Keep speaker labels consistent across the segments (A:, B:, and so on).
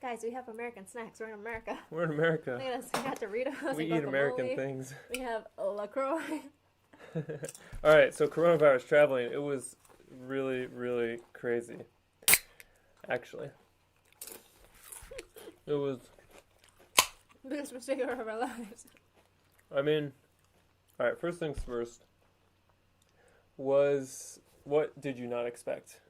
A: Guys, we have American snacks. We're in America.
B: We're in America.
A: Look at us. We got Doritos.
B: We
A: got
B: eat American
A: guacamole.
B: things.
A: We have LaCroix.
B: All right, so coronavirus traveling, it was really, really crazy. Actually, it was.
A: Biggest mistake of our lives.
B: I mean, all right. First things first. What did you not expect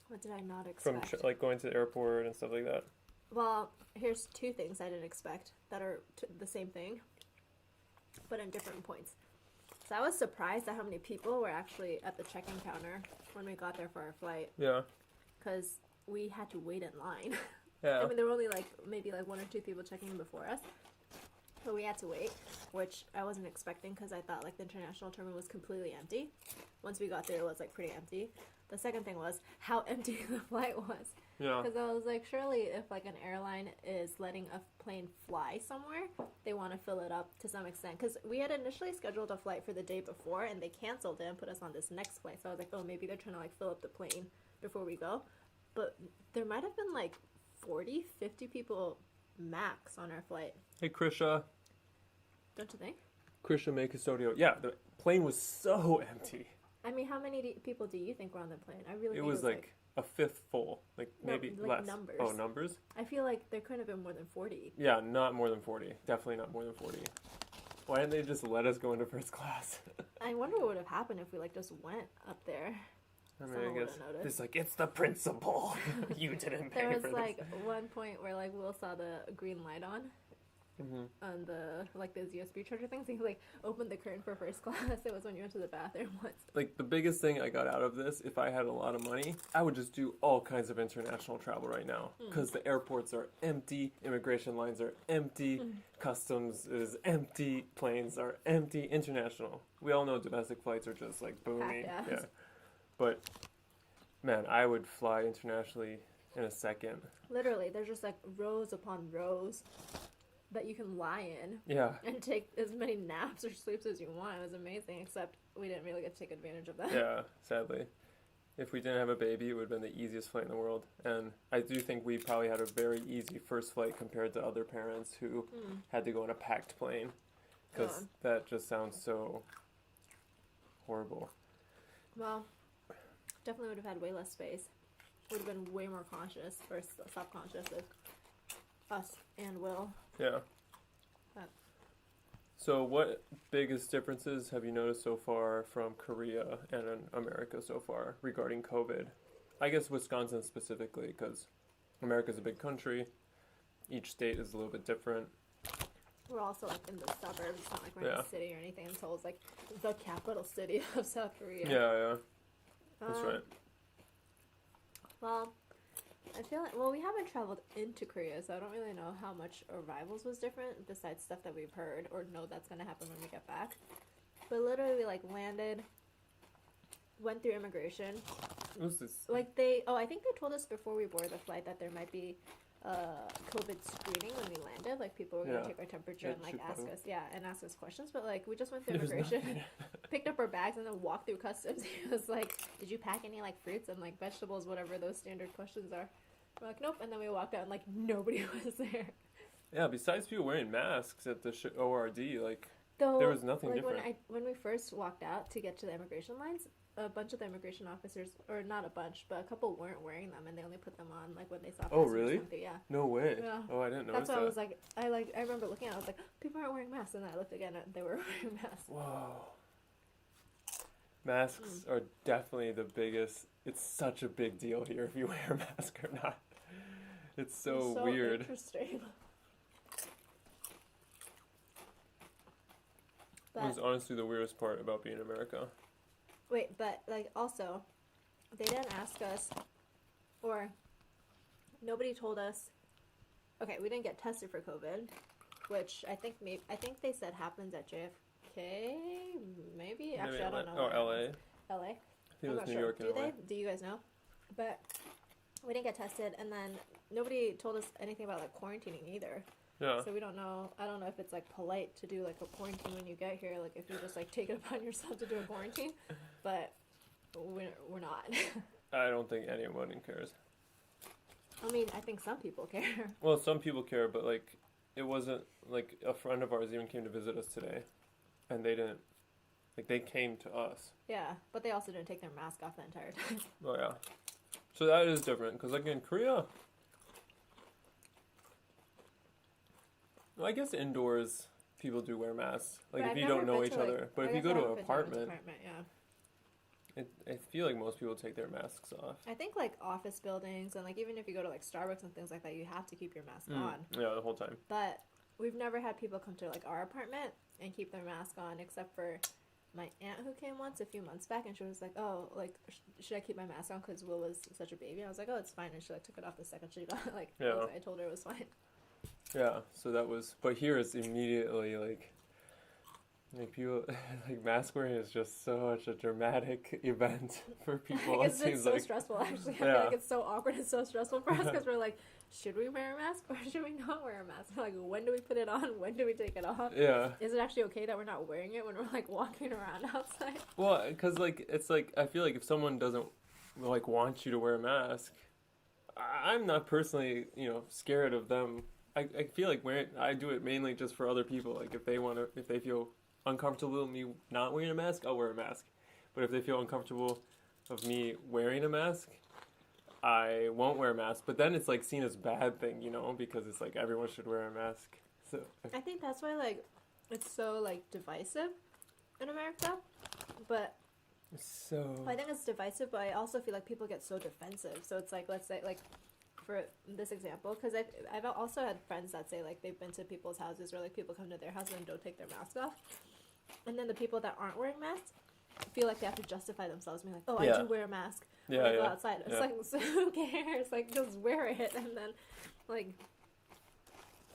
A: What did I not
B: from
A: expect?
B: like going to the airport and stuff like that?
A: Well, here's two things I didn't expect that are the same thing, but in different points. So I was surprised at how many people were actually at the check-in counter when we got there for our flight,
B: Yeah.
A: because we had to wait in line.
B: Yeah.
A: I mean, there were only maybe one or two people checking in before us, but we had to wait, which I wasn't expecting because I thought the international terminal was completely empty. Once we got there, it was pretty empty. The second thing was how empty the flight was.
B: Yeah.
A: Because I was like, surely if an airline is letting a plane fly somewhere, they want to fill it up to some extent. Because we had initially scheduled a flight for the day before, and they canceled it and put us on this next flight. So I was like, oh, maybe they're trying to fill up the plane before we go. But there might have been 40, 50 people max on our flight.
B: Hey, Krisha.
A: Don't you think?
B: Krisha May Custodio. Yeah, the plane was so empty.
A: I mean, how many people do you think were on the plane? I really
B: It
A: think
B: was a fifth full, maybe less.
A: Numbers.
B: Oh, numbers?
A: I feel like there couldn't have been more than 40.
B: Yeah, not more than 40. Definitely not more than 40. Why didn't they just let us go into first class?
A: I wonder what would have happened if we just went up there.
B: I mean,
A: Someone
B: I guess
A: would've noticed.
B: it's it's the principal. You didn't pay
A: There was
B: for this.
A: one point where Will saw the green light on the those USB charger things. He opened the curtain for first class. It was when you went to the bathroom once.
B: The biggest thing I got out of this, if I had a lot of money, I would just do all kinds of international travel right now. Because the airports are empty, immigration lines are empty, customs is empty, planes are empty, international. We all know domestic flights are just booming.
A: Packed ass.
B: Yeah. But, man, I would fly internationally in a second.
A: Literally, there's just rows upon rows that you can lie in.
B: Yeah.
A: And take as many naps or sleeps as you want. It was amazing, except we didn't really get to take advantage of that.
B: Yeah, sadly. If we didn't have a baby, it would have been the easiest flight in the world. And I do think we probably had a very easy first flight compared to other parents who had to go on a packed plane. Because that just sounds so horrible.
A: Well, definitely would have had way less space. Would have been way more conscious or subconscious of us and Will.
B: Yeah.
A: But.
B: So what biggest differences have you noticed so far from Korea and in America so far regarding COVID? I guess Wisconsin specifically, because America's a big country. Each state is a little bit different.
A: We're also in the suburbs. It's not we're in a city or anything. And Seoul's the capital city of South Korea.
B: Yeah. That's right.
A: Well, I feel we haven't traveled into Korea, so I don't really know how much arrivals was different, besides stuff that we've heard or know that's going to happen when we get back. But literally, we, landed, went through immigration.
B: What's this?
A: I think they told us before we boarded the flight that there might be COVID screening when we landed. People were going to take our temperature and, ask us questions. But, we just went through immigration, picked up our bags, and then walked through customs. He was like, did you pack any, fruits and, vegetables, whatever those standard questions are? We're like, nope. And then we walked out, and, nobody was there.
B: Yeah, besides people wearing masks at the ORD,
A: Though,
B: there was nothing different.
A: When we first walked out to get to the immigration lines, a bunch of the immigration officers, or not a bunch, but a couple weren't wearing them, and they only put them on when they saw.
B: Oh, really?
A: Yeah.
B: No way.
A: Yeah.
B: Oh, I didn't notice
A: that. That's why
B: that.
A: I was I remember looking at it, I was like, people aren't wearing masks, and then I looked again, and they were wearing masks.
B: Whoa. Masks are definitely the biggest. It's such a big deal here if you wear a mask or not. It's so weird.
A: Interesting.
B: It was honestly the weirdest part about being in America.
A: Wait, but also, they didn't ask us, or nobody told us. Okay, we didn't get tested for COVID, which I think they said happens at JFK, maybe. Actually, I don't know.
B: Oh, LA.
A: LA.
B: I think it was New York and LA.
A: Do you guys know? But we didn't get tested, and then nobody told us anything about quarantining either.
B: Yeah.
A: So we don't know. I don't know if it's polite to do a quarantine when you get here. If you just take it upon yourself to do a quarantine, but we're not.
B: I don't think anyone cares.
A: I mean, I think some people care.
B: Well, some people care, but like, it wasn't like a friend of ours even came to visit us today, and they didn't. Like, they came to us.
A: Yeah, but they also didn't take their mask off the entire time.
B: Oh, yeah. So that is different, because, like, in Korea... Well, I guess indoors, people do wear masks. Like,
A: but
B: if
A: I've
B: you
A: never
B: don't know
A: been
B: each
A: to, like,
B: other. But
A: I
B: if you
A: guess
B: go
A: I
B: to
A: haven't
B: an
A: been
B: apartment,
A: yeah.
B: I feel like most people take their masks off.
A: I think, like, office buildings and, like, even if you go to, like, Starbucks and things like that, you have to keep your mask on.
B: Yeah, the whole time.
A: But we've never had people come to, like, our apartment and keep their mask on, except for my aunt who came once a few months back, and she was like, oh, like, should I keep my mask on because Will was such a baby? And I was like, oh, it's fine. And she, like, took it off the second she got it. Like,
B: yeah.
A: I told her it was fine.
B: Yeah, so that was... But here it's immediately, like people... Like, mask wearing is just such a dramatic event for people.
A: It seems so stressful, actually. I feel like it's so awkward and so stressful for us because we're like, should we wear a mask or should we not wear a mask? We're like, when do we put it on? When do we take it off?
B: Yeah.
A: Is it actually okay that we're not wearing it when we're, like, walking around outside?
B: Well, because, like, it's like, I feel like if someone doesn't, like, want you to wear a mask, I'm not personally, scared of them. I feel like I do it mainly just for other people. Like, if they feel uncomfortable with me not wearing a mask, I'll wear a mask. But if they feel uncomfortable of me wearing a mask, I won't wear a mask. But then it's, like, seen as a bad thing, because it's like everyone should wear a mask. So
A: I think that's why, like, it's so, like, divisive in America. But I think it's divisive, but I also feel like people get so defensive. So it's like, let's say, like, for this example, because I've also had friends that say, like, they've been to people's houses where, like, people come to their house and don't take their mask off. And then the people that aren't wearing masks feel like they have to justify themselves, being like, oh, I do wear a mask when I go outside. It's like, so who cares? Like, just wear it. And then, like...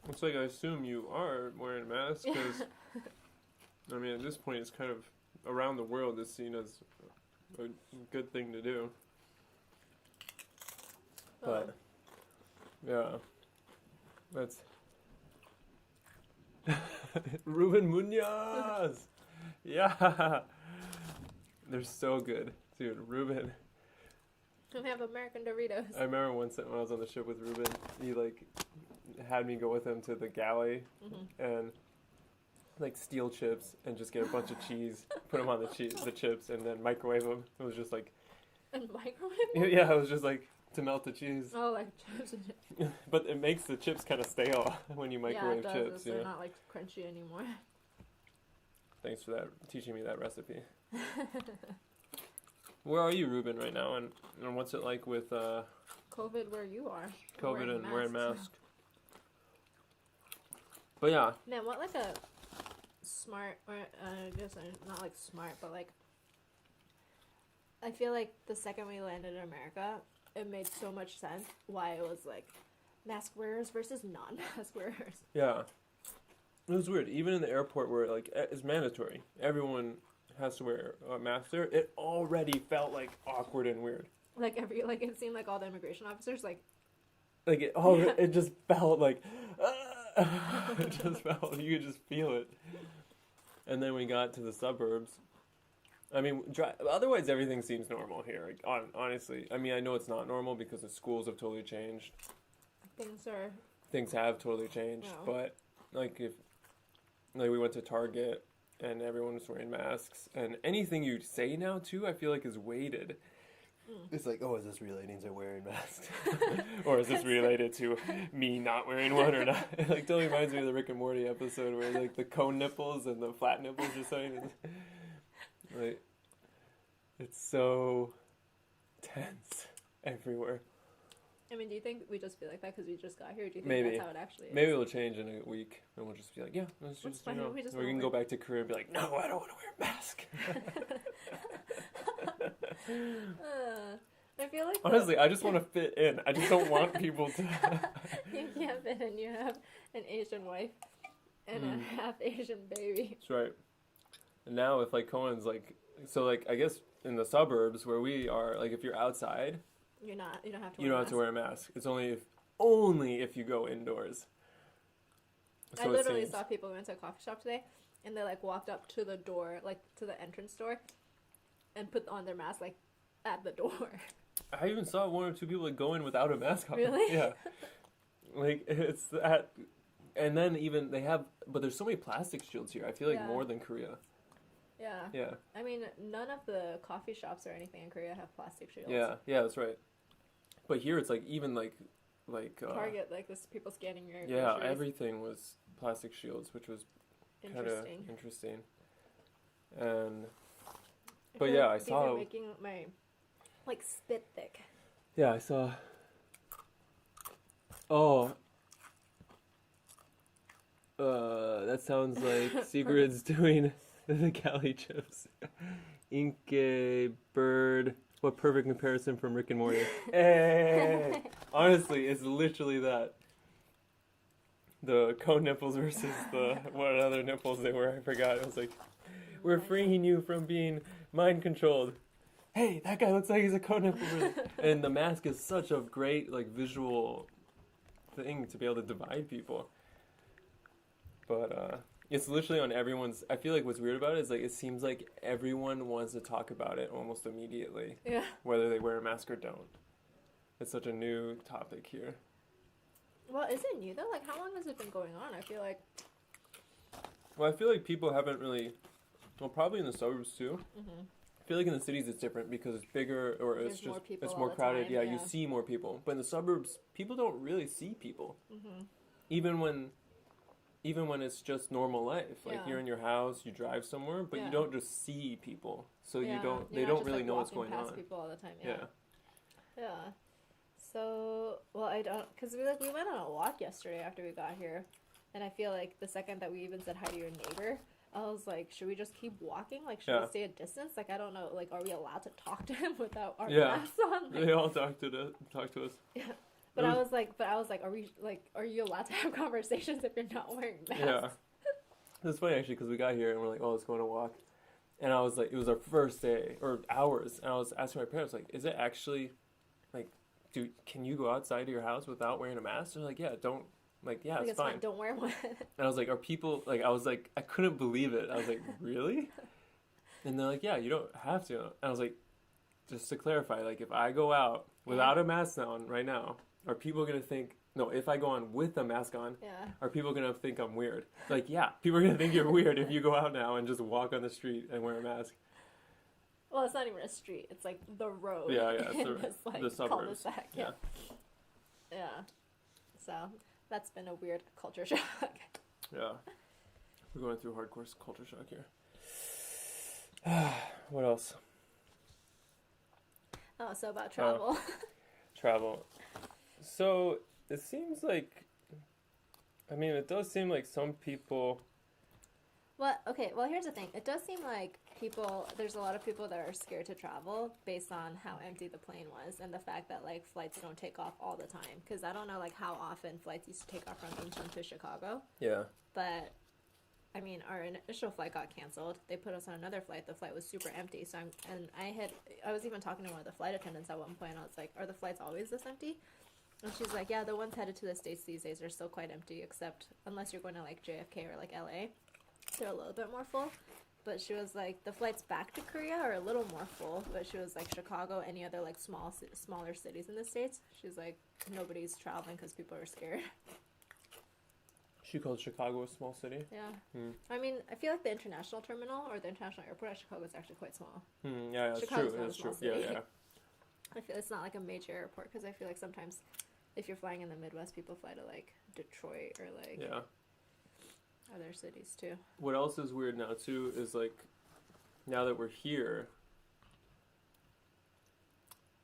B: It's like, I assume you are wearing a mask, because, I mean, at this point, it's kind of, around the world, it's seen as a good thing to do. But, yeah, that's... Ruben Munoz! Yeah! They're so good. Dude, Ruben.
A: We have American Doritos.
B: I remember once when I was on the ship with Ruben, he, like, had me go with him to the galley and, like, steal chips and just get a bunch of cheese, put them on the chips, and then microwave them. It was just, like...
A: And microwave them?
B: Yeah, it was just, like, to melt the cheese.
A: Oh, like chips and chips.
B: But it makes the chips kind of stale when you microwave
A: chips.
B: chips.
A: They're not, like, crunchy anymore.
B: Thanks for that, teaching me that recipe. Where are you, Ruben, right now? And what's it like with...
A: COVID where you are.
B: COVID and wearing masks. But yeah.
A: Man, what, like, a smart... Or, I guess not, like, smart, but, like... I feel like the second we landed in America, it made so much sense why it was, like, mask wearers versus non-mask wearers.
B: Yeah. It was weird. Even in the airport where, like, it's mandatory. Everyone has to wear a mask there. It already felt, like, awkward and weird.
A: Like, it seemed like all the immigration officers, like...
B: Like, it just felt like... it just felt... You could just feel it. And then we got to the suburbs. I mean, otherwise everything seems normal here. Like, honestly. I mean, I know it's not normal because the schools have totally changed. Things have totally changed. No. But, like, we went to Target and everyone was wearing masks. And anything you say now, too, I feel like is weighted. It's like, oh, is this relating to wearing masks? Or is this related to me not wearing one or not? It, like, totally reminds me of the Rick and Morty episode where, like, the cone nipples and the flat nipples are saying... Like, it's so tense everywhere.
A: I mean, do you think we just feel like that because we just got here? Or do you think that's how it actually is?
B: Maybe it'll change in a week, and we'll just be like, yeah, let's just, we can go back to Korea and be like, no, I don't want to wear a mask.
A: I feel like...
B: Honestly, I just want to fit in. I just don't want people to...
A: You can't fit in. You have an Asian wife and a half-Asian baby.
B: That's right. And now if, like, Cohen's, like... So, like, I guess in the suburbs where we are, like, if you're outside...
A: You don't have to wear a mask.
B: You don't have to wear a mask. It's only if you go indoors.
A: So I literally saw people who went to a coffee shop today, and they, like, walked up to the door, like, to the entrance door, and put on their mask, like, at the door.
B: I even saw one or two people like go in without a mask on.
A: Really?
B: Yeah. Like, it's that. And then even they have, but there's so many plastic shields here. I feel like more than Korea.
A: Yeah.
B: Yeah.
A: I mean, none of the coffee shops or anything in Korea have plastic shields.
B: Yeah, yeah, that's right. But here it's like even like
A: Target, like this people scanning your
B: groceries. Everything was plastic shields, which was kind of interesting. And but yeah, I saw
A: making my like spit thick.
B: Yeah, I saw. Oh. That sounds like Sigrid's doing the Cali chips. Inke bird. What perfect comparison from Rick and Morty. Hey! Honestly, it's literally that. The cone nipples versus the what other nipples they were. I forgot. It was like, we're freeing you from being mind controlled. Hey, that guy looks like he's a cone nipple. And the mask is such a great like visual thing to be able to divide people. But it's literally on everyone's. I feel like what's weird about it is like it seems like everyone wants to talk about it almost immediately. Yeah. Whether they wear a mask or don't. It's such a new topic here.
A: Well, is it new though? Like, how long has it been going on? I feel like.
B: Well, I feel like people haven't really. Well, probably in the suburbs too. Mm-hmm. I feel like in the cities it's different because it's bigger or it's more crowded. Yeah, you see more people. But in the suburbs, people don't really see people. Mm-hmm. Even when it's just normal life, like you're in your house, you drive somewhere, but you don't just see people, so they don't really know what's going on. People all the time.
A: Yeah. So, well, I don't, because we went on a walk yesterday after we got here, and I feel like the second that we even said hi to your neighbor, I was like, should we just keep walking? Like, should we stay a distance? Like, I don't know. Like, are we allowed to talk to him without our masks on?
B: Like, they all talk to us.
A: Yeah. But I was like, are you allowed to have conversations if you're not wearing masks? Yeah.
B: It's funny actually because we got here and we're like, oh, let's go on a walk, and I was like, it was our first day or hours, and I was asking my parents like, is it actually, like, dude, can you go outside of your house without wearing a mask? They're like, yeah, don't. Like, yeah, it's fine.
A: Don't wear one.
B: And I was like, are people, like, I was like, I couldn't believe it. I was like, really? And they're like, yeah, you don't have to. And I was like, just to clarify, like, if I go out without a mask on right now, are people going to think, no, if I go on with a mask on, are people going to think I'm weird? Like, yeah, people are going to think you're weird if you go out now and just walk on the street and wear a mask.
A: Well, it's not even a street. It's like the road.
B: Yeah, it's the suburbs.
A: Yeah. So that's been a weird culture shock.
B: Yeah. We're going through hardcore culture shock here. What else?
A: Oh, so about travel.
B: Travel. So it seems like, I mean, it does seem like some people.
A: Well, here's the thing. It does seem like there's a lot of people that are scared to travel based on how empty the plane was and the fact that, like, flights don't take off all the time. Because I don't know, like, how often flights used to take off from Incheon to Chicago. Yeah. But, I mean, our initial flight got canceled. They put us on another flight. The flight was super empty. So I was even talking to one of the flight attendants at one point. I was like, are the flights always this empty? And she's like, yeah, the ones headed to the States these days are still quite empty, except unless you're going to, like, JFK or, like, LA. They're a little bit more full. But she was like, the flights back to Korea are a little more full. But she was like, Chicago, any other, like, smaller cities in the States, she's like, nobody's traveling because people are scared.
B: She called Chicago a small city?
A: Yeah. I mean, I feel like the international terminal or the international airport at Chicago is actually quite small.
B: Yeah, that's true. That's true. Yeah.
A: I feel it's not like a major airport because I feel like sometimes if you're flying in the Midwest, people fly to, like, Detroit or, like, other cities, too.
B: What else is weird now, too, is, like, now that we're here,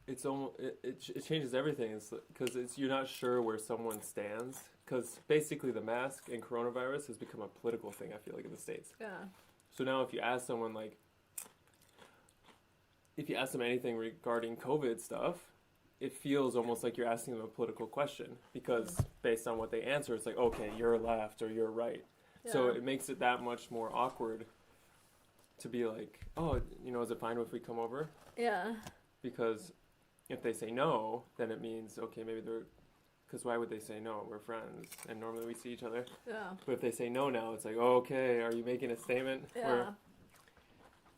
B: it's almost, it changes everything. Because you're not sure where someone stands. Because basically the mask and coronavirus has become a political thing, I feel like, in the States. Yeah. So now if you ask someone, like, if you ask them anything regarding COVID stuff, it feels almost like you're asking them a political question. Because based on what they answer, it's like, okay, you're left or you're right. Yeah. So it makes it that much more awkward to be like, oh, you know, is it fine if we come over? Yeah. Because if they say no, then it means, okay, maybe they're... Because why would they say no? We're friends, and normally we see each other. Yeah. But if they say no now, it's like, oh, okay, are you making a statement?
A: Yeah.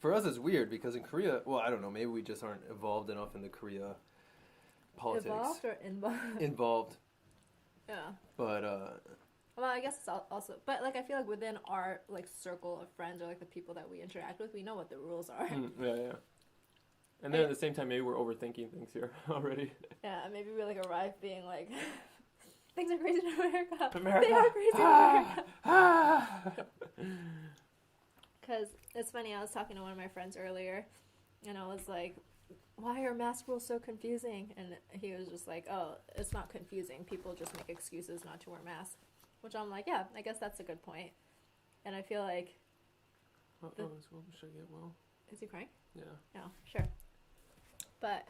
C: For us, it's weird, because in Korea, well, I don't know, maybe we just aren't evolved enough in the Korea
B: politics.
A: Evolved or involved?
B: Involved.
A: Yeah.
B: But,
A: well, I guess it's also, but like I feel like within our like circle of friends or like the people that we interact with, we know what the rules are.
B: yeah. And then at the same time, maybe we're overthinking things here already.
A: Yeah, maybe we like arrive being like, things are crazy in America.
B: America.
A: They are crazy in America. Because it's funny, I was talking to one of my friends earlier, and I was like, why are mask rules so confusing? And he was just like, oh, it's not confusing. People just make excuses not to wear masks. Which I'm like, yeah, I guess that's a good point. And I feel like...
B: should I get well?
A: Is he crying?
B: Yeah.
A: No, sure. But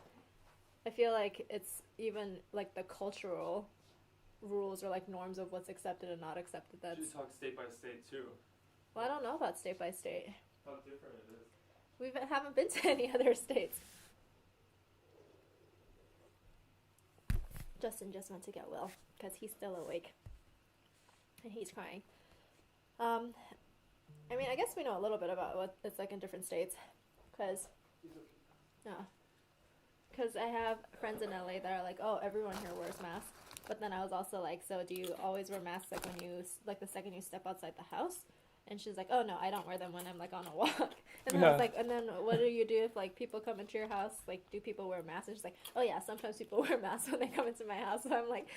A: I feel like it's even like the cultural rules or like norms of what's accepted and not accepted. That's...
B: You should talk state by state too.
A: Well, I don't know about state by state.
B: How different it is.
A: We haven't been to any other states. Justin just went to get Will because he's still awake. And he's crying. I mean, I guess we know a little bit about what it's like in different states. Because I have friends in LA that are like, oh, everyone here wears masks. But then I was also like, so do you always wear masks like when you, like the second you step outside the house? And she's like, oh no, I don't wear them when I'm like on a walk. And then I was like, and then what do you do if like people come into your house? Like, do people wear masks? And she's like, oh yeah, sometimes people wear masks when they come into my house. So I'm like,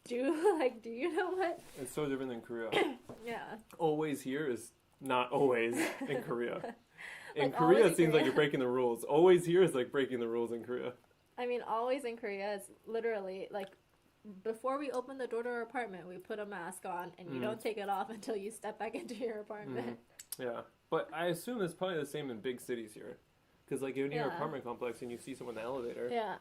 A: do you know what?
B: It's so different than Korea.
A: Yeah.
B: Always here is not always in Korea. In
A: Like,
B: Korea,
A: always
B: it seems
A: in
B: like
A: Korea.
B: you're breaking the rules. Always here is like breaking the rules in Korea.
A: I mean, always in Korea is literally like, before we open the door to our apartment, we put a mask on, and you don't take it off until you step back into your apartment.
B: Yeah, but I assume it's probably the same in big cities here. Because, like, you're in your apartment complex and you see someone in the elevator.
A: Yeah.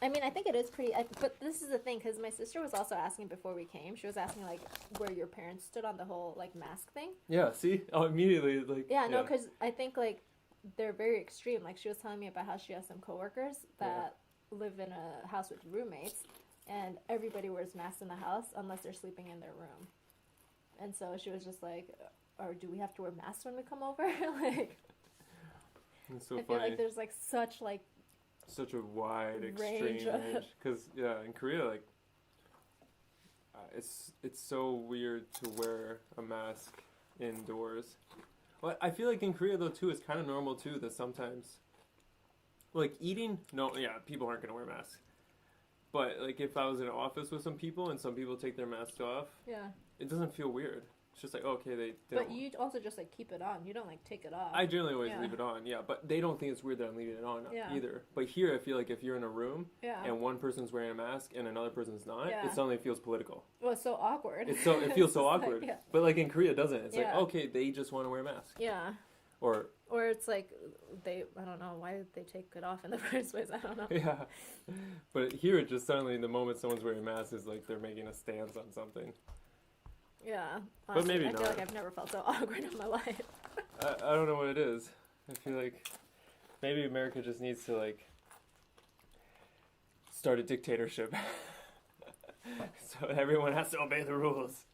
A: I mean, I think it is pretty... but this is the thing, because my sister was also asking before we came. She was asking, like, where your parents stood on the whole, like, mask thing.
B: Yeah, see? Oh, immediately, like...
A: Yeah, no, because I think, like, they're very extreme. Like, she was telling me about how she has some coworkers that live in a house with roommates, and everybody wears masks in the house unless they're sleeping in their room. And so she was just like, or do we have to wear masks when we come over? Like,
B: it's so
A: I
B: funny.
A: feel like there's like such a
B: wide extreme
A: range.
B: Because in Korea, like, it's so weird to wear a mask indoors. Well, I feel like in Korea though too, it's kind of normal too that sometimes, like eating. No, yeah, people aren't gonna wear masks. But like if I was in an office with some people and some people take their masks off, it doesn't feel weird. It's just like, okay, they
A: But
B: don't.
A: you also just like keep it on. You don't like take it off.
B: I generally always leave it on, but they don't think it's weird that I'm leaving it on either. But here, I feel like if you're in a room and one person's wearing a mask and another person's not, it suddenly feels political.
A: Well, it's so awkward.
B: It feels so awkward.
A: Like,
B: But like in Korea, it doesn't. It's like, okay, they just want to wear a mask.
A: Yeah.
B: Or
A: it's like I don't know, why did they take it off in the first place? I don't know.
B: Yeah. But here, it just suddenly, the moment someone's wearing a mask, is like they're making a stance on something.
A: Yeah. Honestly,
B: But maybe
A: I
B: not.
A: feel like I've never felt so awkward in my life.
B: I don't know what it is. I feel like maybe America just needs to like start a dictatorship. So everyone has to obey the rules.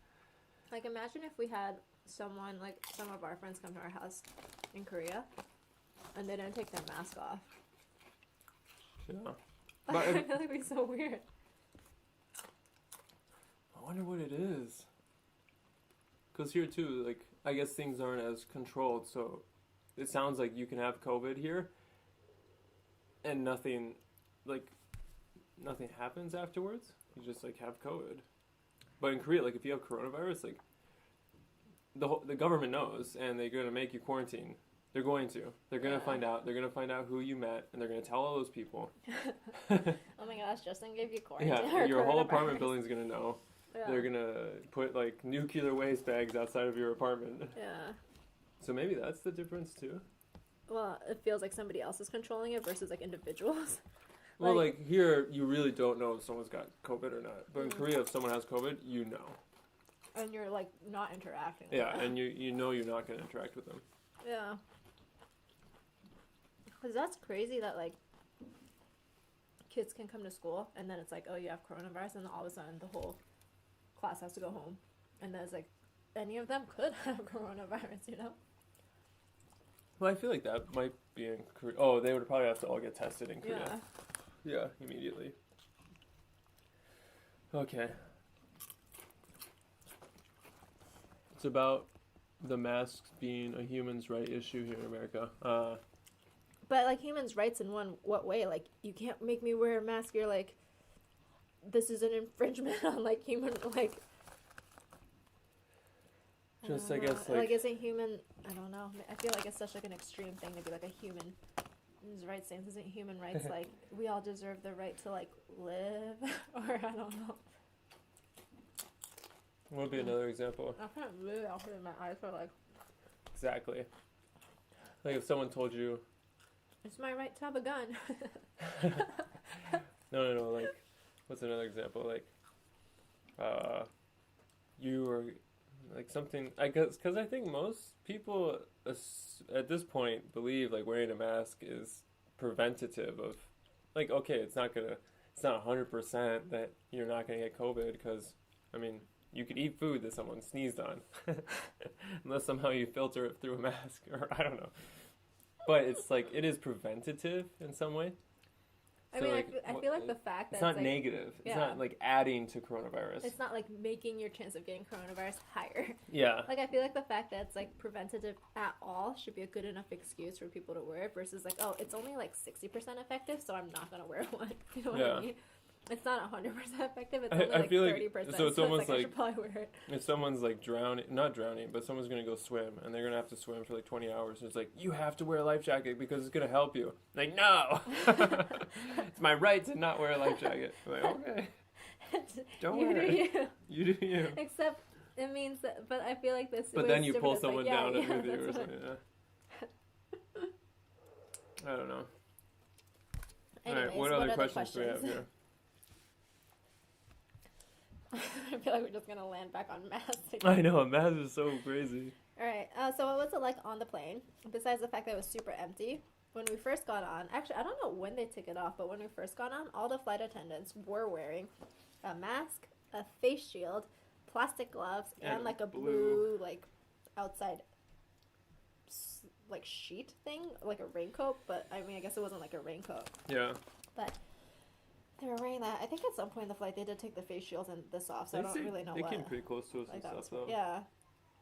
A: Like, imagine if we had someone, like some of our friends come to our house in Korea and they didn't take their mask off.
B: Yeah.
A: But I feel like it'd be so weird.
B: I wonder what it is. Because here too, like, I guess things aren't as controlled, so it sounds like you can have COVID here and nothing happens afterwards. You just like have COVID. But in Korea, like if you have coronavirus, like the government knows and they're going to make you quarantine. They're going to. They're going to find out. They're going to find out who you met and they're going to tell all those people.
A: Oh my gosh, Justin gave you quarantine.
B: Yeah, your whole apartment building's going to know.
A: Yeah.
B: They're going to put like nuclear waste bags outside of your apartment.
A: Yeah.
B: So maybe that's the difference too.
A: Well, it feels like somebody else is controlling it versus like individuals.
B: Well, like here, you really don't know if someone's got COVID or not. But in Korea, if someone has COVID, you know.
A: And you're like not interacting with
B: Yeah,
A: them.
B: and you know you're not going to interact with them.
A: Yeah. Because that's crazy that like kids can come to school and then it's like, oh, you have coronavirus, and then all of a sudden the whole class has to go home. And then it's like, any of them could have coronavirus, you know?
B: Well, I feel like that might be in Korea. Oh, they would probably have to all get tested in Korea. Yeah, immediately. Okay. It's about the masks being a human's right issue here in America.
A: But like humans' rights in what way? Like you can't make me wear a mask. You're like, this is an infringement on like human like.
B: Just I guess like
A: isn't human? I don't know. I feel like it's such like an extreme thing to be like a human. Rights stance isn't human rights like we all deserve the right to like live or I don't know.
B: What would be another example?
A: I can't really open my eyes for like.
B: Exactly. Like if someone told you,
A: it's my right to have a gun.
B: No. Like, what's another example? Like, you were like something. I guess because I think most people at this point believe like wearing a mask is preventative of, like, okay, it's not 100% that you're not gonna get COVID because, I mean, you could eat food that someone sneezed on, unless somehow you filter it through a mask or I don't know. But it's like it is preventative in some way.
A: I mean, like, I feel like the fact that
B: it's not
A: like,
B: negative. It's
A: yeah.
B: not like adding to coronavirus.
A: It's not like making your chance of getting coronavirus higher.
B: Yeah.
A: Like I feel like the fact that it's like preventative at all should be a good enough excuse for people to wear it versus like, oh, it's only like 60% effective, so I'm not gonna wear one. You know what I mean? It's not 100% effective. It's only like 30%.
B: So it's almost
A: like I should probably wear it.
B: If someone's like not drowning, but someone's gonna go swim and they're gonna have to swim for like 20 hours. And it's like, you have to wear a life jacket because it's gonna help you. Like, no, it's my right to not wear a life jacket. I'm like, okay, don't wear it. You do you.
A: Except it means that, but I feel like this.
B: But then you pull someone down with you or something. Yeah. I don't know.
A: Anyways,
B: all right, what other questions do we have here?
A: I feel like we're just gonna land back on masks.
B: I know, masks is so crazy.
A: All right. So what was it like on the plane? Besides the fact that it was super empty, when we first got on. Actually, I don't know when they took it off, but when we first got on, all the flight attendants were wearing a mask, a face shield, plastic gloves, and like a blue like outside like sheet thing, like a raincoat. But I mean, I guess it wasn't like a raincoat.
B: Yeah.
A: But. They were wearing that. I think at some point in the flight they did take the face shields and this off, so I don't really know
B: they
A: what.
B: They came pretty close to us like and stuff, though.
A: Yeah.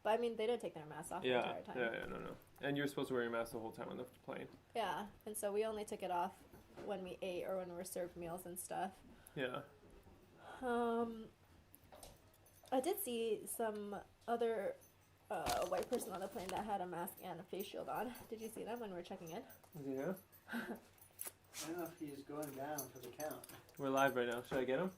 A: But I mean, they did take their masks off the entire time.
B: Yeah, no. And you're supposed to wear your mask the whole time on the plane.
A: Yeah, and so we only took it off when we ate or when we were served meals and stuff.
B: Yeah.
A: I did see some other white person on the plane that had a mask and a face shield on. Did you see them when we were checking in?
B: Yeah.
C: I don't know if he's going down for the count.
B: We're live right now. Should I get him?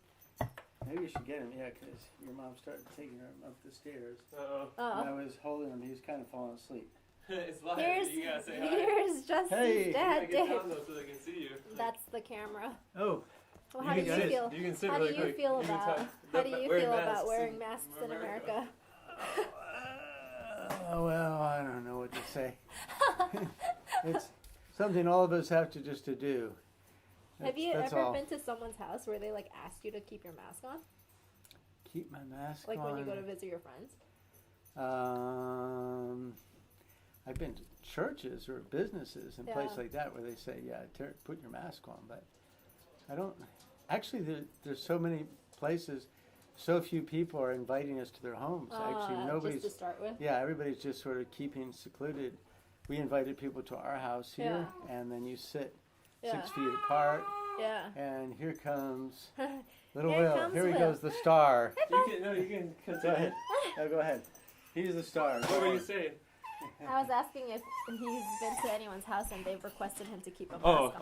C: Maybe you should get him, yeah, because your mom started taking him up the stairs.
B: Uh-oh.
C: And I was holding him. He was kind of falling asleep.
B: It's live. You gotta say hi.
A: Here's Justin's dad, Dave.
B: Down though so they can see you.
A: That's the camera.
C: Oh.
A: Well, how do you feel?
B: You can sit
A: how
B: really
A: do you
B: quick.
A: feel about wearing masks in America?
C: Well, I don't know what to say. It's something all of us have to just to do.
A: Have you ever been to someone's house where they like ask you to keep your mask on?
C: Keep my mask
A: on? Like when you go to visit your friends?
C: I've been to churches or businesses and places like that where they say, put your mask on. But I don't. Actually, there's so many places, so few people are inviting us to their homes. Actually, nobody's.
A: Just to start with?
C: Yeah, everybody's just sort of keeping secluded. We invited people to our house here, and then you sit 6 feet apart.
A: Yeah.
C: And here comes little
A: Here
C: Will.
A: comes
C: Here he
A: Will.
C: goes, the star.
B: You can
C: Go ahead. No, go ahead. He's the star.
B: What were you saying?
A: I was asking if he's been to anyone's house and they've requested him to keep a mask on.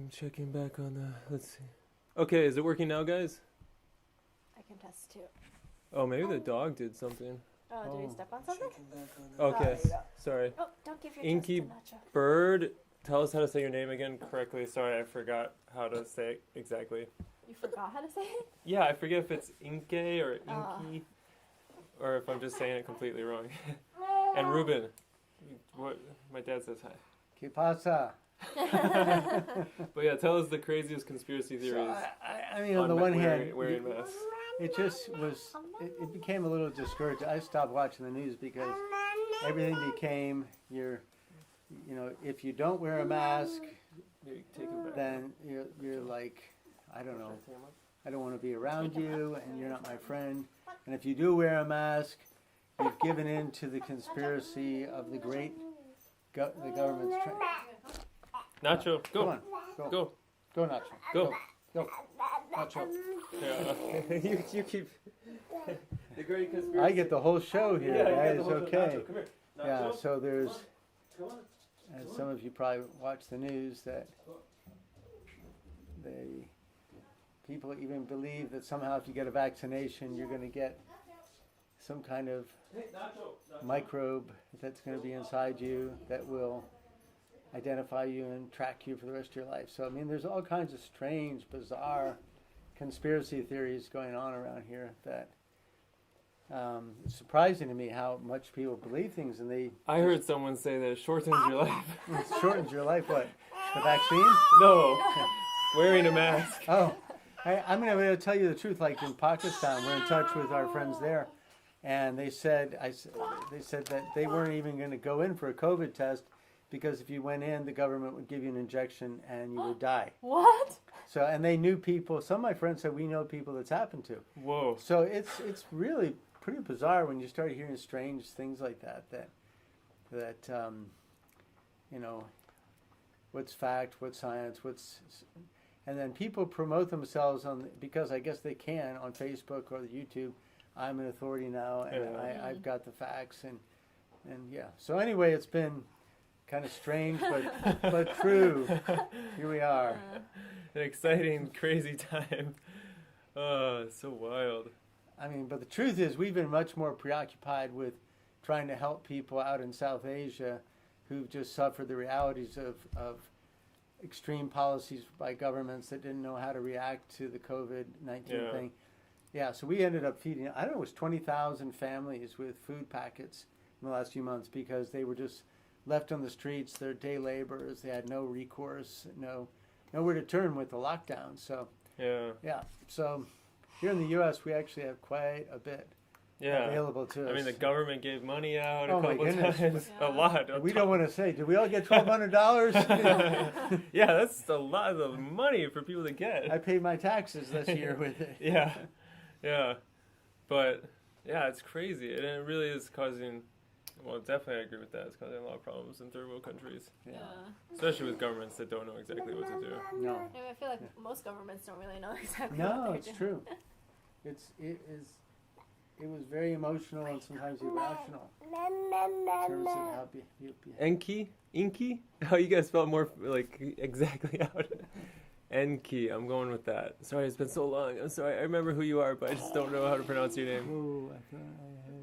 B: I'm checking back on the. Let's see. Okay, is it working now, guys?
A: I can test too.
B: Oh, maybe the dog did something.
A: Oh, did he step on something?
B: Okay, sorry.
A: Oh, don't give your
B: Inky
A: test to Nacho.
B: Bird, tell us how to say your name again correctly. Sorry, I forgot how to say it exactly.
A: You forgot how to say it?
B: Yeah, I forget if it's Inke or Inky, or if I'm just saying it completely wrong. And Ruben, what? My dad says hi.
C: ¿Qué pasa?
B: But yeah, tell us the craziest conspiracy theories.
C: So I mean, on the one hand,
B: wearing masks.
C: it just was. It became a little discouraging. I stopped watching the news because everything became if you don't wear a mask, then you're like, I don't know, I don't want to be around you, and you're not my friend. And if you do wear a mask, you've given in to the conspiracy of the the government's.
B: Nacho, go.
C: Come on, go, Nacho,
B: Go.
C: Nacho.
B: Yeah. you keep. The great conspiracy.
C: I get the whole show here, guys. Okay.
B: Nacho, come here.
C: Yeah,
B: Nacho.
C: so there's, as some of you probably watch the news, that people even believe that somehow if you get a vaccination, you're going to get some kind of microbe that's going to be inside you that will identify you and track you for the rest of your life. So, I mean, there's all kinds of strange, bizarre conspiracy theories going on around here that it's surprising to me how much people believe things, and
B: I heard someone say that it shortens your life.
C: it shortens your life. What? The vaccine?
B: No, wearing a mask.
C: Oh, I'm going to tell you the truth. Like in Pakistan, we're in touch with our friends there, and they said that they weren't even going to go in for a COVID test because if you went in, the government would give you an injection and you would die.
A: What?
C: So, and they knew people. Some of my friends said we know people that's happened to.
B: Whoa.
C: So it's really pretty bizarre when you start hearing strange things like that. What's fact, what's science, and then people promote themselves because I guess they can on Facebook or YouTube. I'm an authority now, and I've got the facts, and yeah. So anyway, it's been kind of strange, but true. Here we are.
B: An exciting, crazy time. Oh, it's so wild.
C: I mean, but the truth is we've been much more preoccupied with trying to help people out in South Asia who've just suffered the realities of extreme policies by governments that didn't know how to react to the COVID-19 thing. Yeah, so we ended up feeding, I don't know, it was 20,000 families with food packets in the last few months because they were just left on the streets. They're day laborers. They had no recourse, nowhere to turn with the lockdown. So yeah. So here in the U.S., we actually have quite a bit available to us.
B: I mean, the government gave money out
C: Oh
B: a
C: my
B: couple
C: goodness.
B: times. A lot.
C: We don't want to say, did we all get $1,200?
B: Yeah, that's a lot of money for people to get.
C: I paid my taxes this year with it.
B: Yeah. But, yeah, it's crazy. And it really is causing, well, definitely I agree with that. It's causing a lot of problems in third world countries.
C: Yeah.
B: Especially with governments that don't know exactly what to do.
C: No.
A: I mean, I feel like most governments don't really know exactly
C: No,
A: what they're
C: it's
A: doing.
C: true. It was very emotional and sometimes irrational in terms of how
B: Inky? How you guys felt more like exactly out. Enki, I'm going with that. Sorry, it's been so long. I'm sorry. I remember who you are, but I just don't know how to pronounce your name.
C: Oh, I thought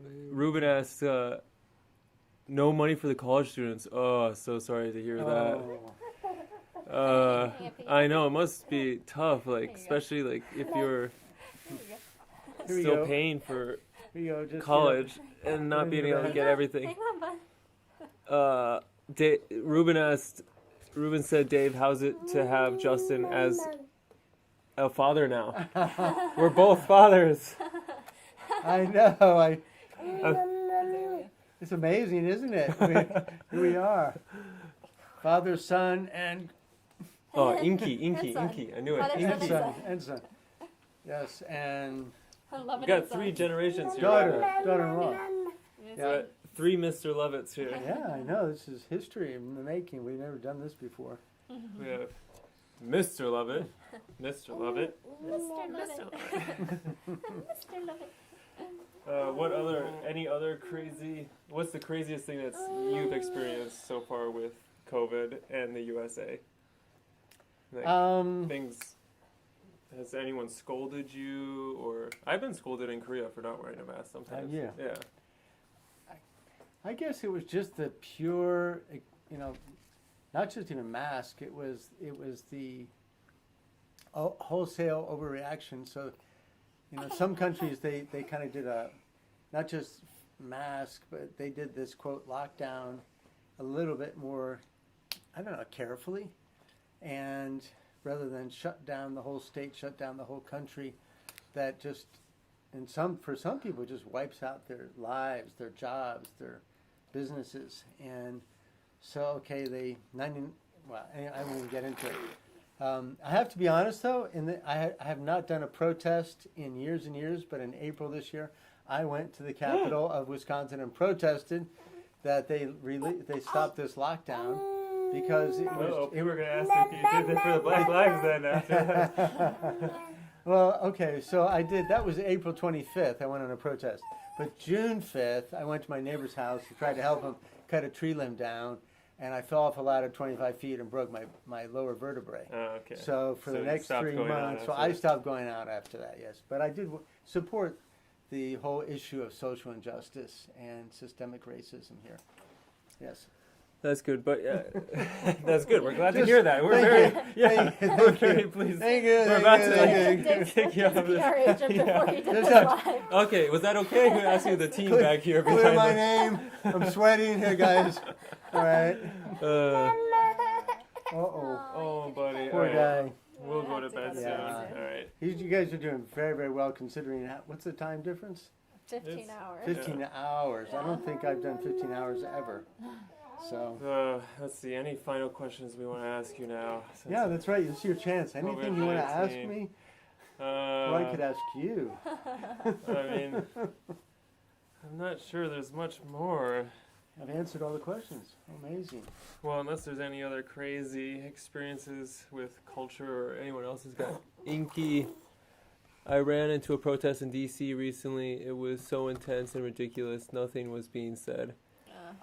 C: I
B: Ruben asks, no money for the college students. Oh, so sorry to hear that. I know, it must be tough, like, especially like if you're still paying for college and not being able to get everything.
A: Hang on, bud.
B: Ruben said, Dave, how's it to have Justin as a father now? We're both fathers.
C: I know. It's amazing, isn't it? Here we are. Father, son, and...
B: Oh, Inky. I knew it.
A: Father,
B: Inky.
C: And son. Yes, and...
B: We got 3 generations here.
C: Daughter-in-law.
B: Yeah, 3 Mr. Lovetts here.
C: Yeah, I know. This is history in the making. We've never done this before.
B: We have Mr. Lovett. Mr. Lovett.
A: Mr.
B: Lovett. What's the craziest thing that you've experienced so far with COVID and the USA? Like, things. Has anyone scolded you, or I've been scolded in Korea for not wearing a mask sometimes.
C: Yeah.
B: Yeah.
C: I guess it was just the pure, not just even mask. It was the wholesale overreaction. So, some countries they kind of did not just mask, but they did this quote lockdown a little bit more, I don't know, carefully, and rather than shut down the whole state, shut down the whole country, that just for some people just wipes out their lives, their jobs, their businesses. And so I won't even get into it. I have to be honest though, I have not done a protest in years and years, but in April this year, I went to the capital of Wisconsin and protested that they stopped this lockdown because it was.
B: People were going to ask if you did it for the Black Lives then after that.
C: Well, okay, so I did. That was April 25th. I went on a protest. But June 5th, I went to my neighbor's house to try to help him cut a tree limb down, and I fell off a ladder 25 feet and broke my lower vertebrae.
B: Oh, okay.
C: So for the next 3 months, I stopped going out after that, yes. But I did support the whole issue of social injustice and systemic racism here. Yes.
B: That's good, but that's good. We're glad to hear that. We're very pleased.
C: Thank you.
B: We're about to kick you off of this. Okay, was that okay? Who asked you the team back here?
C: Clear my name. I'm sweating here, guys. All right.
B: Oh, buddy.
C: Poor guy.
B: We'll go to bed soon. All right.
C: You guys are doing very, very well considering what's the time difference?
A: 15 hours.
C: 15 hours. I don't think I've done 15 hours ever. So
B: let's see. Any final questions we want to ask you now?
C: Yeah, that's right. It's your chance. Anything you want to ask me? Well, I could ask you.
B: I mean, I'm not sure there's much more.
C: I've answered all the questions. Amazing.
B: Well, unless there's any other crazy experiences with culture or anyone else has got inky. I ran into a protest in D.C. recently. It was so intense and ridiculous. Nothing was being said.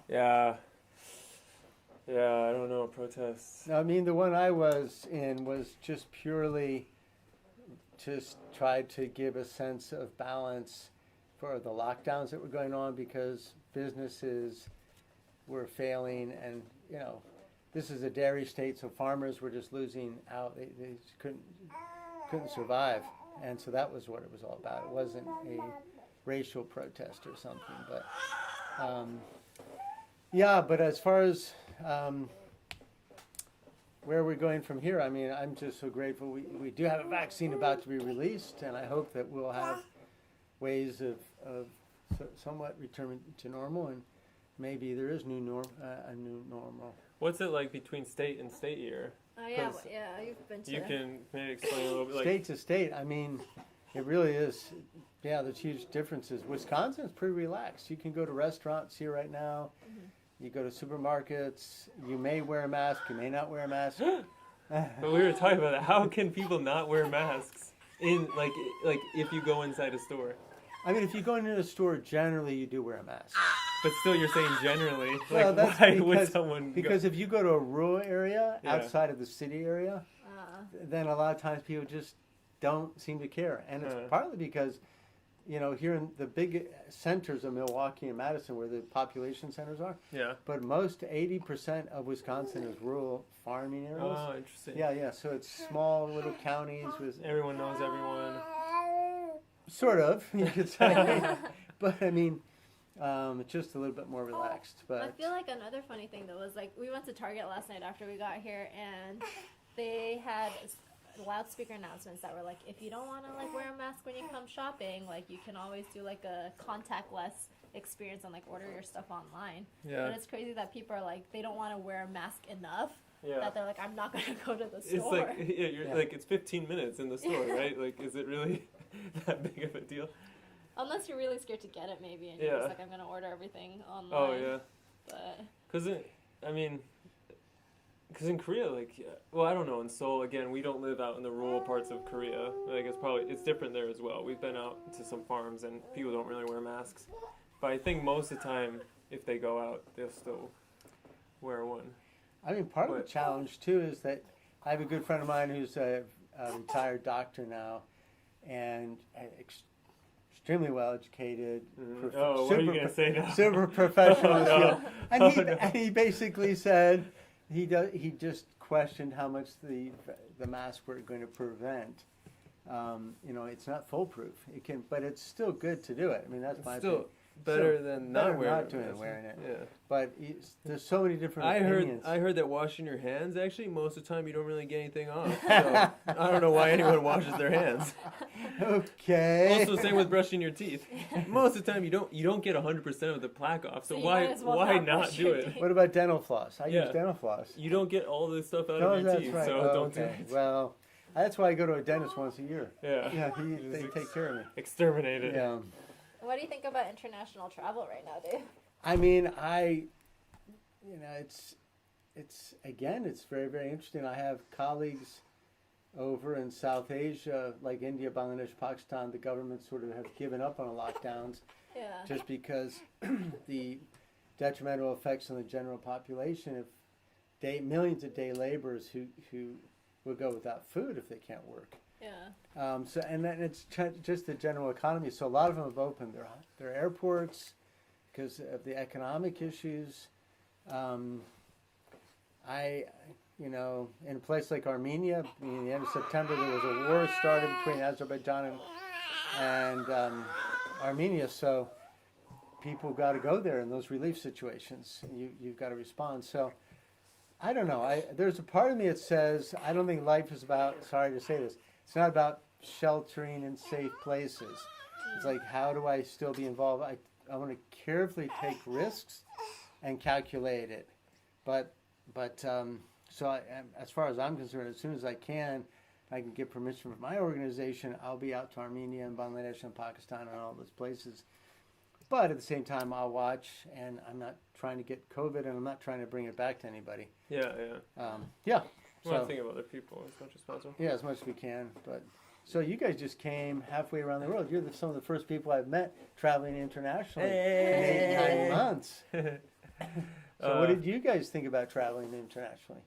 B: Yeah, I don't know, protests.
C: I mean, the one I was in was just purely just tried to give a sense of balance for the lockdowns that were going on because businesses were failing and, this is a dairy state, so farmers were just losing out. They just couldn't survive. And so that was what it was all about. It wasn't a racial protest or something, but but as far as where we're going from here, I mean, I'm just so grateful. We do have a vaccine about to be released, and I hope that we'll have ways of somewhat returning to normal, and maybe there is a new normal.
B: What's it like between state and state year?
A: Oh, yeah, you've been to.
B: You can maybe explain a little bit.
C: State to state, I mean, it really is. Yeah, there's huge differences. Wisconsin is pretty relaxed. You can go to restaurants here right now. Mm-hmm. You go to supermarkets. You may wear a mask. You may not wear a mask.
B: But we were talking about that. How can people not wear masks in like if you go inside a store?
C: I mean, if you go into a store, generally you do wear a mask.
B: But still, you're saying generally.
C: Well,
B: like, why would someone?
C: Because if you go to a rural area outside of the city area, then a lot of times people just don't seem to care, and it's partly because, here in the big centers of Milwaukee and Madison, where the population centers are.
B: Yeah.
C: But most 80% of Wisconsin is rural farming areas.
B: Oh, interesting.
C: Yeah. So it's small little counties with
B: everyone knows everyone.
C: Sort of, you could say. But I mean, it's just a little bit more relaxed. But
A: I feel like another funny thing though was like we went to Target last night after we got here, and they had loudspeaker announcements that were like, if you don't want to like wear a mask when you come shopping, like you can always do like a contactless experience and like order your stuff online. Yeah. But it's crazy that people are like they don't want to wear a mask enough. Yeah. That they're like, I'm not gonna go to the store.
B: It's like like it's 15 minutes in the store, right? Like, is it really that big of a deal?
A: Unless you're really scared to get it, maybe, and you're just like, I'm gonna order everything online.
B: Oh yeah.
A: But
B: because in Korea, I don't know. In Seoul, again, we don't live out in the rural parts of Korea. Like, it's different there as well. We've been out to some farms, and people don't really wear masks. But I think most of the time, if they go out, they'll still wear one.
C: I mean, part of the challenge, too, is that I have a good friend of mine who's a retired doctor now, and extremely well educated.
B: What are you gonna say now?
C: Super professional.
B: Oh, no.
C: And he basically said he just questioned how much the masks were going to prevent. It's not foolproof. But it's still good to do it. I mean, that's my opinion.
B: Better than not
C: wearing it. Yeah. But there's so many different opinions.
B: I heard that washing your hands, actually, most of the time you don't really get anything off. So I don't know why anyone washes their hands.
C: Okay.
B: Also, same with brushing your teeth. Most of the time you don't get 100% of the plaque off. So why not do it?
C: What about dental floss? I use dental floss.
B: You don't get all this stuff out of your teeth,
C: right.
B: so don't do it.
C: Well, that's why I go to a dentist once a year.
B: Yeah.
C: Yeah, they take care of me.
B: Exterminate it.
C: Yeah.
A: What do you think about international travel right now, Dave?
C: I mean, it's very, very interesting. I have colleagues over in South Asia, like India, Bangladesh, Pakistan. The governments sort of have given up on the lockdowns just because the detrimental effects on the general population. If millions of day laborers who will go without food if they can't work.
A: Yeah.
C: And then it's just the general economy. So a lot of them have opened their airports because of the economic issues. In a place like Armenia, in the end of September, there was a war started between Azerbaijan and Armenia. So people got to go there in those relief situations. You've got to respond. So I don't know. There's a part of me that says I don't think life is about. Sorry to say this. It's not about sheltering in safe places. It's like, how do I still be involved? I want to carefully take risks and calculate it. But as far as I'm concerned, as soon as I can get permission from my organization, I'll be out to Armenia and Bangladesh and Pakistan and all those places. But at the same time, I'll watch, and I'm not trying to get COVID, and I'm not trying to bring it back to anybody.
B: Yeah.
C: So,
B: I think of other people as much as possible.
C: Yeah, as much as we can. But so you guys just came halfway around the world. You're some of the first people I've met traveling internationally in 8-9 months. So what did you guys think about traveling internationally?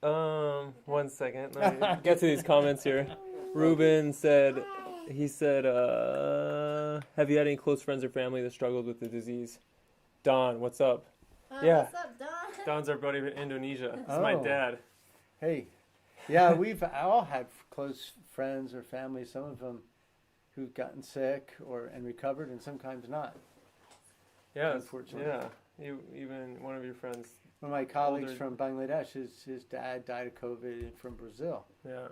B: 1 second. Let me get to these comments here. Ruben said, have you had any close friends or family that struggled with the disease? Don, what's up?
A: What's up, Don?
B: Don's our buddy in Indonesia. It's my dad.
C: Hey, yeah, we've all had close friends or family, some of them who've gotten sick and recovered, and sometimes not.
B: Yeah,
C: unfortunately.
B: Yeah, even one of your friends.
C: One of my colleagues from Bangladesh, his dad died of COVID from Brazil. Yeah.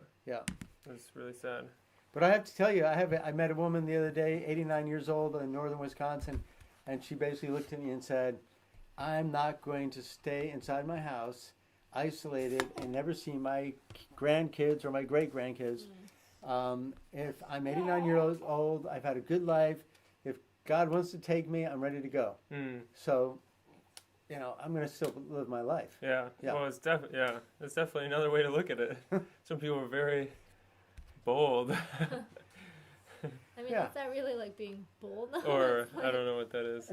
B: It's really sad.
C: But I have to tell you, I met a woman the other day, 89 years old in northern Wisconsin, and she basically looked at me and said, I'm not going to stay inside my house, isolated, and never see my grandkids or my great-grandkids. If I'm 89 years old, I've had a good life. If God wants to take me, I'm ready to go. So, I'm going to still live my life.
B: Yeah. Well, it's definitely another way to look at it. Some people are very bold.
A: I mean, is that really like being bold?
B: Or I don't know what that is.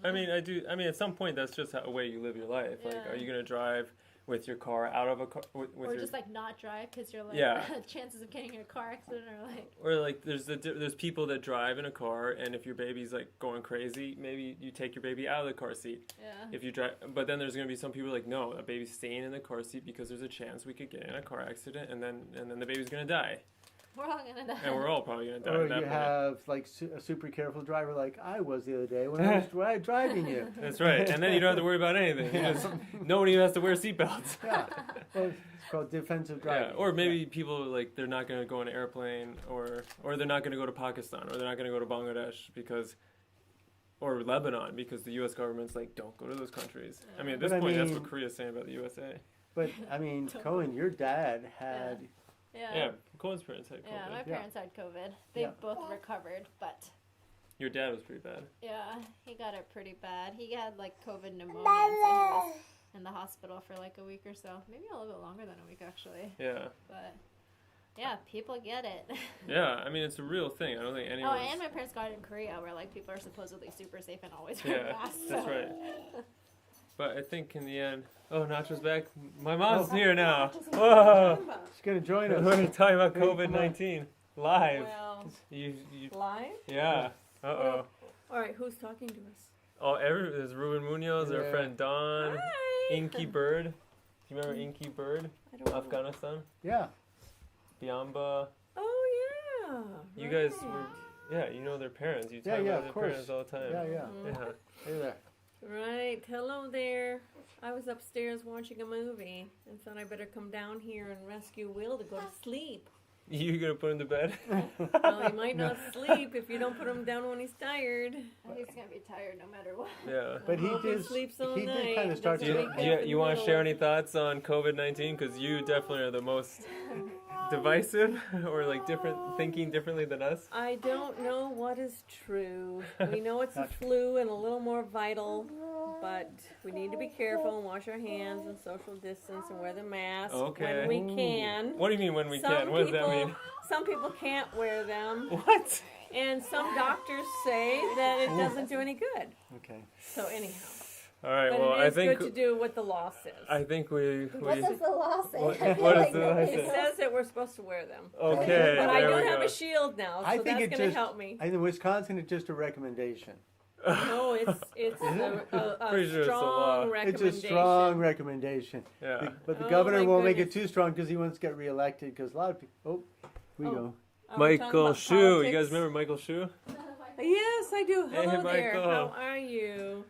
B: I mean, at some point, that's just a way you live your life.
A: Yeah.
B: Like, are you going to drive with your car out of a car?
A: Or just like not drive because you're like, chances of getting in a car accident are like.
B: Or like, there's people that drive in a car, and if your baby's like going crazy, maybe you take your baby out of the car seat.
A: Yeah.
B: If you drive, but then there's going to be some people like, no, a baby's staying in the car seat because there's a chance we could get in a car accident, and then the baby's going to die.
A: We're all going to die.
B: And we're all probably going to die
C: or
B: at that
C: you
B: point.
C: have like a super careful driver like I was the other day when I was driving you.
B: That's right. And then you don't have to worry about anything. Because nobody has to wear seatbelts.
C: Yeah. Well, it's called defensive driving.
B: Yeah. Or maybe people like they're not going to go on an airplane or they're not going to go to Pakistan or they're not going to go to Bangladesh or Lebanon because the U.S. government's like, don't go to those countries. I mean, at this point, that's what Korea's saying about the USA.
C: But, I mean, Cohen, your dad had...
B: Yeah, Cohen's parents had COVID.
A: Yeah, my parents had COVID. They both recovered, but...
B: Your dad was pretty bad.
A: Yeah, he got it pretty bad. He had, like, COVID pneumonia, so he was in the hospital for, like, a week or so. Maybe a little bit longer than a week, actually.
B: Yeah.
A: But, yeah, people get it.
B: Yeah, I mean, it's a real thing. I don't think anyone...
A: Oh, and my parents got it in Korea, where, like, people are supposedly super safe and always wear masks.
B: That's right. But I think in the end, Nacho's back. My mom's here now. Whoa!
C: She's gonna join us.
B: We're talking about COVID-19 live.
D: Well,
B: You,
D: live?
B: yeah.
D: All right, who's talking to us?
B: Oh, there's Ruben Munoz, our friend Don,
D: Hi.
B: Inky Bird. Do you remember Inky Bird?
D: I don't know.
B: Afghanistan.
C: Yeah.
B: Biamba.
D: Oh, yeah.
B: You guys were, you know their parents. You talk
C: Yeah,
B: about
C: of
B: their
C: course.
B: parents all the time.
C: Yeah, yeah.
B: Yeah.
C: Hey there.
D: Right. Hello there. I was upstairs watching a movie and thought I better come down here and rescue Will to go to sleep.
B: You gonna put him to bed?
D: Well, he might not sleep if you don't put him down when he's tired.
A: He's gonna be tired no matter what.
B: Yeah.
C: But he
D: Hope he
C: did.
D: sleeps all
C: He
D: night.
C: did kind of start
D: That's
C: to.
D: what he
B: You want to share any thoughts on COVID-19? Because you definitely are the most divisive or like thinking differently than us.
D: I don't know what is true. We know it's a flu and a little more vital, but we need to be careful and wash our hands and social distance and wear the mask
B: Okay.
D: when we can.
B: What do you mean when we
D: Some
B: can? What does that
D: people-
B: mean?
D: Some people can't wear them,
B: What?
D: and some doctors say that it doesn't do any good.
C: Okay.
D: So anyhow,
B: All right.
D: but
B: Well,
D: it
B: I
D: is
B: think
D: good to do what the law says.
B: I think we.
A: What does the law say?
B: What-
A: I feel
B: what
A: like
B: does the law
A: nobody
B: say?
D: It
A: knows.
D: says that we're supposed to wear them.
B: Okay.
D: But I
B: there
D: do
B: we
D: have
B: go.
D: a shield now, so
C: I think
D: that's
C: it
D: going to
C: just-
D: help me.
C: In Wisconsin, it's just a recommendation.
D: No, it's a
B: Pretty sure it's a law.
D: strong
C: It's
D: recommendation.
C: a strong recommendation.
B: Yeah.
C: But the
D: Oh,
C: governor
D: my
C: won't make it
D: goodness.
C: too strong because he wants to get reelected. Because a lot of people. Oh, we
D: Oh.
C: go.
D: Are we talking
B: Michael
D: about
B: Shu. You
D: politics?
B: guys remember Michael Shu?
D: Yes, I do.
B: Hey,
D: Hello there.
B: Michael.
D: How are you?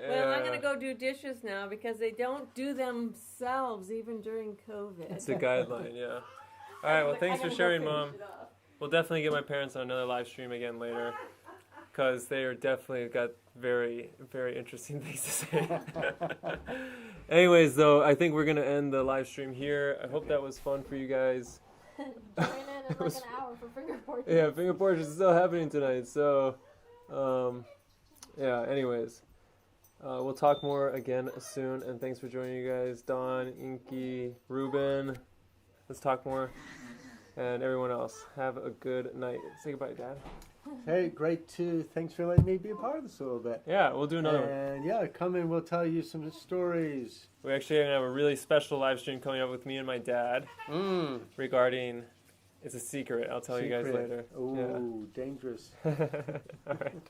D: Well, I'm going to go do dishes now because they don't do themselves even during COVID.
B: It's a guideline, yeah. All right, well, thanks for sharing, Mom. We'll definitely get my parents on another live stream again later because they are definitely got very, very interesting things to say. Anyways, though, I think we're going to end the live stream here. I hope that was fun for you guys.
A: Join in like an hour for finger portraits.
B: Yeah, finger portraits is still happening tonight. So, yeah, anyways. We'll talk more again soon, and thanks for joining you guys. Don, Inky, Ruben. Let's talk more. And everyone else, have a good night. Say goodbye, Dad.
C: Hey, great too. Thanks for letting me be a part of this a little bit.
B: Yeah, we'll do another one.
C: And yeah, come in. We'll tell you some stories.
B: We actually are going to have a really special live stream coming up with me and my dad regarding... It's a secret. I'll tell you guys later.
C: Oh, dangerous.
B: All right.